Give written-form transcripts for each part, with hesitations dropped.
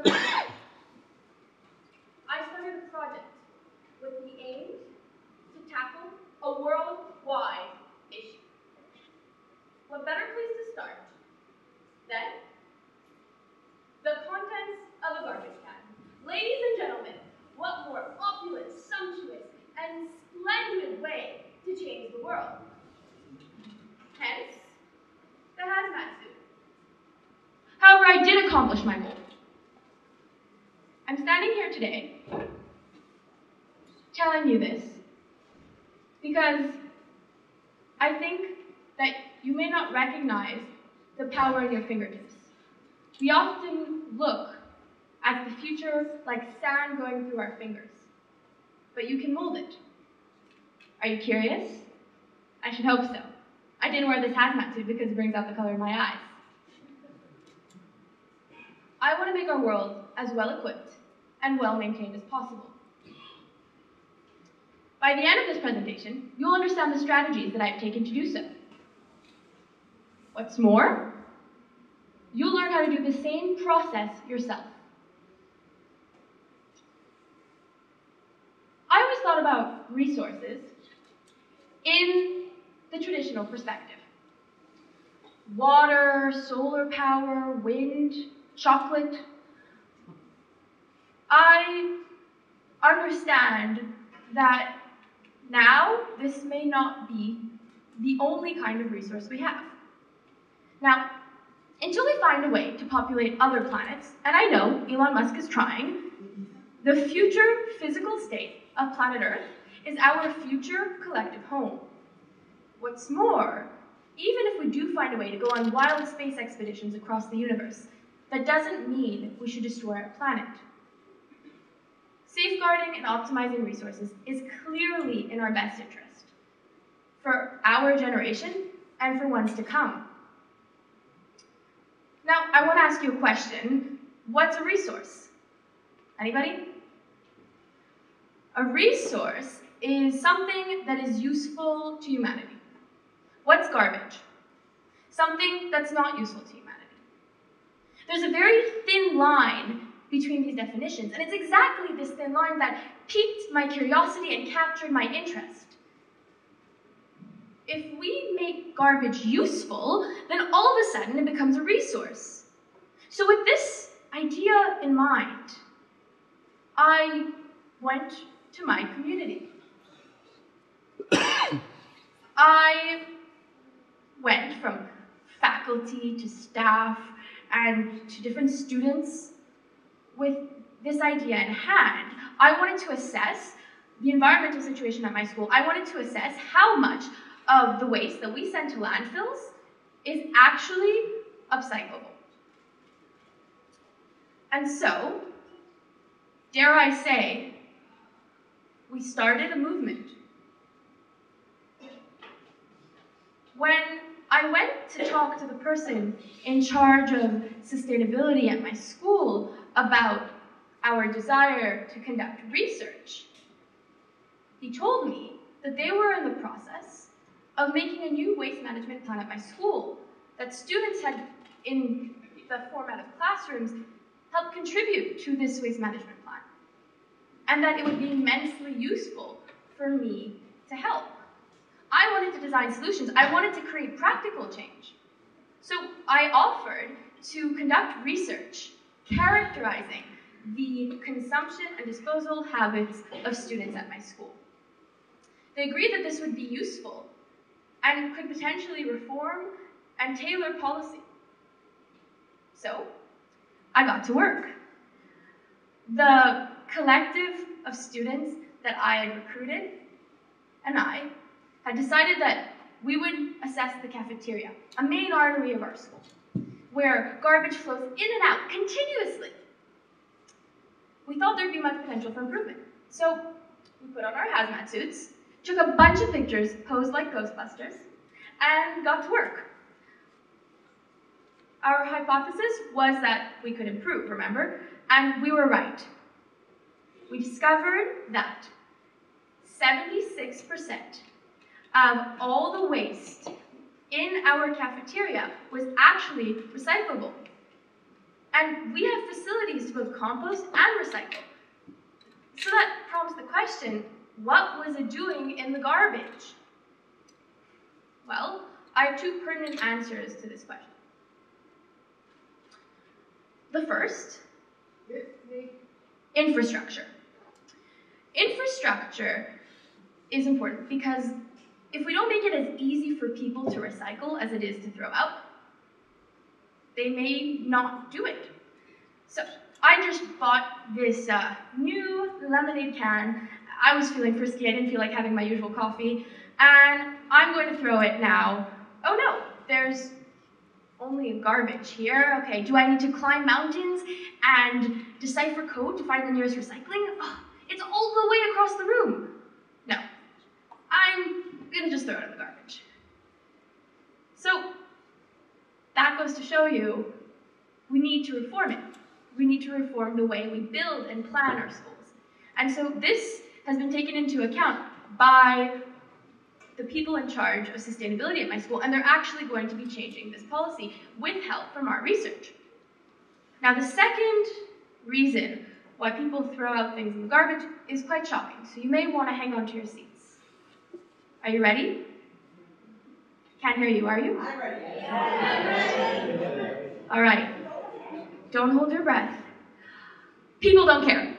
I started a project with the aim to tackle a worldwide issue. What better place to start than the contents of a garbage can? Ladies and gentlemen, what more opulent, sumptuous, and splendid way to change the world? Hence, the hazmat suit. However, I did accomplish my goal. I'm standing here today telling you this because I think that you may not recognize the power in your fingertips. We often look at the future like sand going through our fingers, but you can mold it. Are you curious? I should hope so. I didn't wear this hazmat suit because it brings out the color in my eyes. I want to make our world as well-equipped and well-maintained as possible. By the end of this presentation, you'll understand the strategies that I've taken to do so. What's more, you'll learn how to do the same process yourself. I always thought about resources in the traditional perspective. Water, solar power, wind, chocolate. I understand that now this may not be the only kind of resource we have. Now, until we find a way to populate other planets, and I know Elon Musk is trying, the future physical state of planet Earth is our future collective home. What's more, even if we do find a way to go on wild space expeditions across the universe, that doesn't mean we should destroy our planet. Safeguarding and optimizing resources is clearly in our best interest, for our generation and for ones to come. Now, I want to ask you a question. What's a resource? Anybody? A resource is something that is useful to humanity. What's garbage? Something that's not useful to humanity. There's a very thin line between these definitions, and it's exactly this thin line that piqued my curiosity and captured my interest. If we make garbage useful, then all of a sudden it becomes a resource. So with this idea in mind, I went to my community. I went from faculty to staff and to different students with this idea in hand. I wanted to assess the environmental situation at my school. I wanted to assess how much of the waste that we send to landfills is actually upcyclable. And so, dare I say, we started a movement. When I went to talk to the person in charge of sustainability at my school about our desire to conduct research, he told me that they were in the process of making a new waste management plan at my school that students had, in the format of classrooms, helped contribute to this waste management plan, and that it would be immensely useful for me to help. I wanted to design solutions. I wanted to create practical change. So I offered to conduct research characterizing the consumption and disposal habits of students at my school. They agreed that this would be useful and could potentially reform and tailor policy. So I got to work. The collective of students that I had recruited and I had decided that we would assess the cafeteria, a main artery of our school, where garbage flows in and out continuously. We thought there'd be much potential for improvement. So we put on our hazmat suits, took a bunch of pictures posed like Ghostbusters, and got to work. Our hypothesis was that we could improve, remember? And we were right. We discovered that 76% of all the waste in our cafeteria was actually recyclable. And we have facilities to both compost and recycle. So that prompts the question, what was it doing in the garbage? Well, I have two pertinent answers to this question. The first, infrastructure. Infrastructure is important because if we don't make it as easy for people to recycle as it is to throw out, they may not do it. So I just bought this new lemonade can. I was feeling frisky, I didn't feel like having my usual coffee, and I'm going to throw it now. Oh no, there's only garbage here. Okay, do I need to climb mountains and decipher code to find the nearest recycling? Oh, it's all the way across the room. No, I'm gonna just throw it in the garbage. So that goes to show you we need to reform it. We need to reform the way we build and plan our schools. And so this has been taken into account by the people in charge of sustainability at my school, and they're actually going to be changing this policy with help from our research. Now, the second reason why people throw out things in the garbage is quite shocking, so you may want to hang on to your seats. Are you ready? Can't hear you, are you? I'm ready. Yeah. All right. Don't hold your breath. People don't care.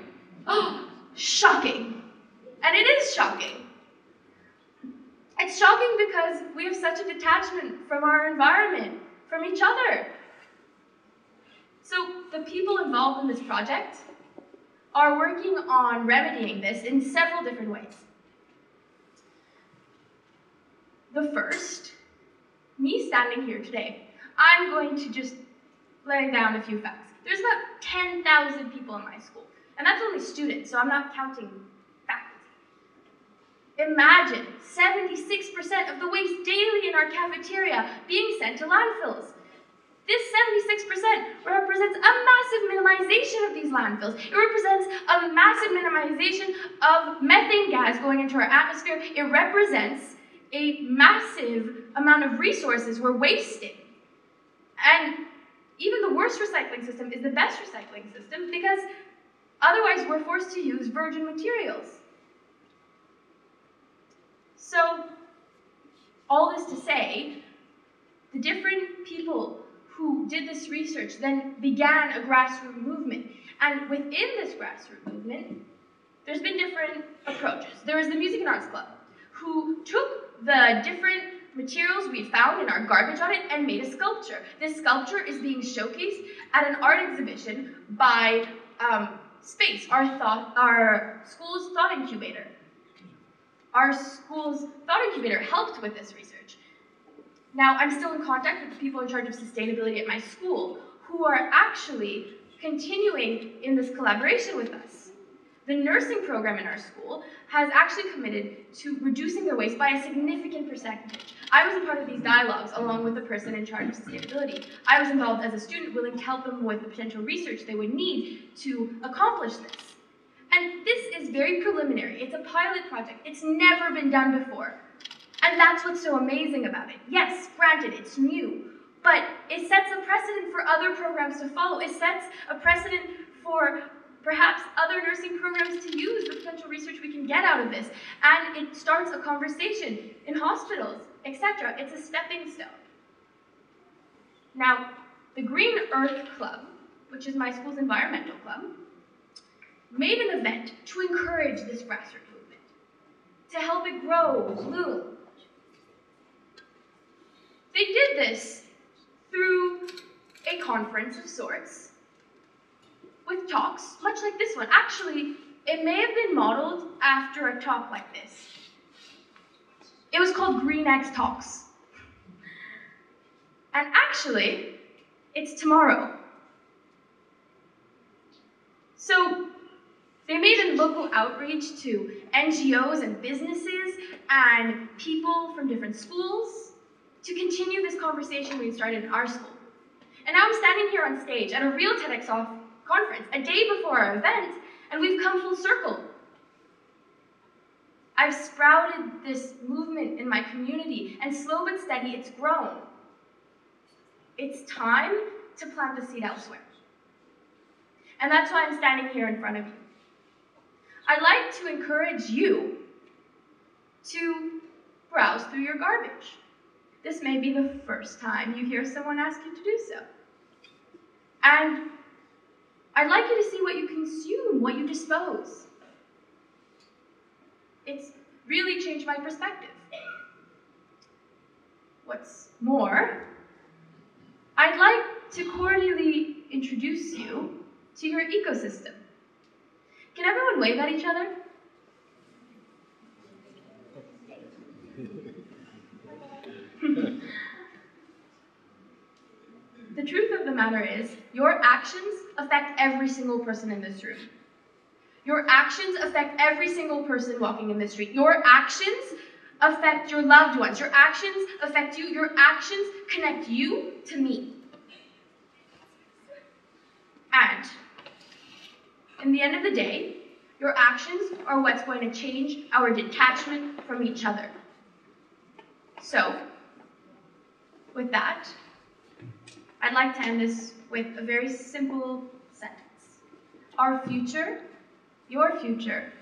Oh, shocking. And it is shocking. It's shocking because we have such a detachment from our environment, from each other. So the people involved in this project are working on remedying this in several different ways. The first, me standing here today, I'm going to just lay down a few facts. There's about 10,000 people in my school, and that's only students, so I'm not counting faculty. Imagine 76% of the waste daily in our cafeteria being sent to landfills. This 76% represents a massive minimization of these landfills. It represents a massive minimization of methane gas going into our atmosphere. It represents a massive amount of resources we're wasting. And even the worst recycling system is the best recycling system because otherwise we're forced to use virgin materials. So, all this to say, the different people who did this research then began a grassroots movement. And within this grassroots movement, there's been different approaches. There was the Music and Arts Club, who took the different materials we found in our garbage audit and made a sculpture. This sculpture is being showcased at an art exhibition by SPACE, our school's thought incubator. Our school's thought incubator helped with this research. Now, I'm still in contact with the people in charge of sustainability at my school, who are actually continuing in this collaboration with us. The nursing program in our school has actually committed to reducing their waste by a significant percentage. I was a part of these dialogues along with the person in charge of sustainability. I was involved as a student, willing to help them with the potential research they would need to accomplish this. And this is very preliminary. It's a pilot project. It's never been done before. And that's what's so amazing about it. Yes, granted, it's new, but it sets a precedent for other programs to follow. It sets a precedent for perhaps other nursing programs to use the potential research we can get out of this. And it starts a conversation in hospitals, etc. It's a stepping stone. Now, the Green Earth Club, which is my school's environmental club, made an event to encourage this grassroots movement, to help it grow, bloom. They did this through a conference of sorts, with talks, much like this one. Actually, it may have been modeled after a talk like this. It was called Green X Talks. And actually, it's tomorrow. So, they made a local outreach to NGOs and businesses and people from different schools to continue this conversation we started in our school. And now I'm standing here on stage at a real TEDxYouth conference, a day before our event, and we've come full circle. I've sprouted this movement in my community, and slow but steady, it's grown. It's time to plant the seed elsewhere. And that's why I'm standing here in front of you. I'd like to encourage you to browse through your garbage. This may be the first time you hear someone ask you to do so. And I'd like you to see what you consume, what you dispose. It's really changed my perspective. What's more, I'd like to cordially introduce you to your ecosystem. Can everyone wave at each other? The truth of the matter is, your actions affect every single person in this room. Your actions affect every single person walking in the street. Your actions affect your loved ones. Your actions affect you. Your actions connect you to me. And in the end of the day, your actions are what's going to change our detachment from each other. So, with that, I'd like to end this with a very simple sentence. Our future, your future,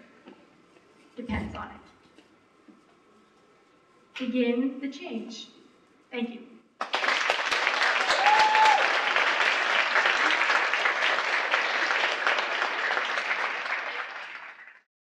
depends on it. Begin the change. Thank you.